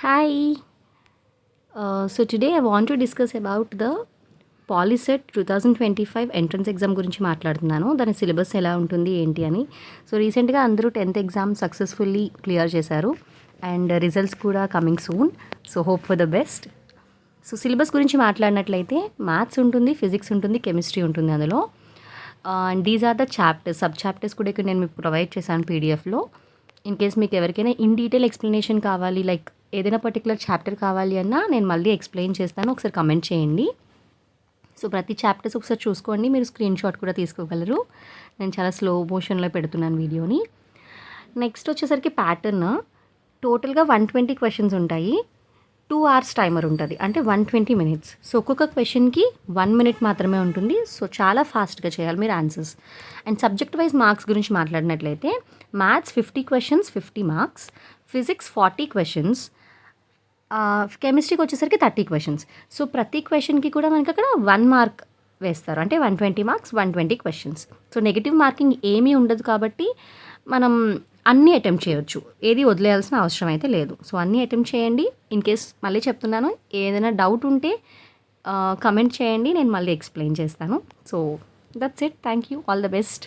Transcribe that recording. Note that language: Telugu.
Hi. So today I want to discuss about the POLYCET 2025 entrance exam గురించి మాట్లాడుతున్నాను. దాని సిలబస్ ఎలా ఉంటుంది ఏంటి అని. సో రీసెంట్గా అందరూ 10th ఎగ్జామ్ సక్సెస్ఫుల్లీ క్లియర్ చేశారు అండ్ రిజల్ట్స్ కూడా coming soon. So hope for the best. So syllabus గురించి మాట్లాడినట్లయితే మ్యాథ్స్ ఉంటుంది, ఫిజిక్స్ ఉంటుంది, కెమిస్ట్రీ ఉంటుంది అందులో. And these are the chapters. Sub chapters కూడా ఇక్కడ నేను మీకు ప్రొవైడ్ చేశాను పీడిఎఫ్లో. ఇన్ కేస్ మీకు ఎవరికైనా ఇన్ డీటెయిల్ ఎక్స్ప్లెనేషన్ కావాలి, లైక్ ఏదైనా పర్టికులర్ చాప్టర్ కావాలి అన్నా నేను మళ్ళీ ఎక్స్ప్లెయిన్ చేస్తాను, ఒకసారి కమెంట్ చేయండి. సో ప్రతి చాప్టర్స్ ఒకసారి చూసుకోండి, మీరు స్క్రీన్ షాట్ కూడా తీసుకోగలరు. నేను చాలా స్లో మోషన్లో పెడుతున్నాను వీడియోని. నెక్స్ట్ వచ్చేసరికి ప్యాటర్న్. టోటల్గా 120 క్వశ్చన్స్ ఉంటాయి. 2 hours టైమర్ ఉంటుంది, అంటే 120 minutes. సో ఒక్కొక్క క్వశ్చన్కి 1 minute మాత్రమే ఉంటుంది. సో చాలా ఫాస్ట్గా చేయాలి మీరు answers. And subject wise marks గురించి మాట్లాడినట్లయితే maths 50 questions 50 marks, physics 40 questions, కెమిస్ట్రీకి వచ్చేసరికి 30 questions. సో ప్రతి క్వశ్చన్కి కూడా మనకి అక్కడ 1 mark వేస్తారు, అంటే 120 marks 120 questions. So negative marking ఏమీ ఉండదు కాబట్టి మనం అన్నీ అటెంప్ట్ చేయొచ్చు, ఏది వదిలేయాల్సిన అవసరం అయితే లేదు. సో అన్నీ అటెంప్ట్ చేయండి. ఇన్ కేస్ మళ్ళీ చెప్తున్నాను, ఏదైనా డౌట్ ఉంటే కమెంట్ చేయండి, నేను మళ్ళీ ఎక్స్ప్లెయిన్ చేస్తాను. So that's it. Thank you. All the best.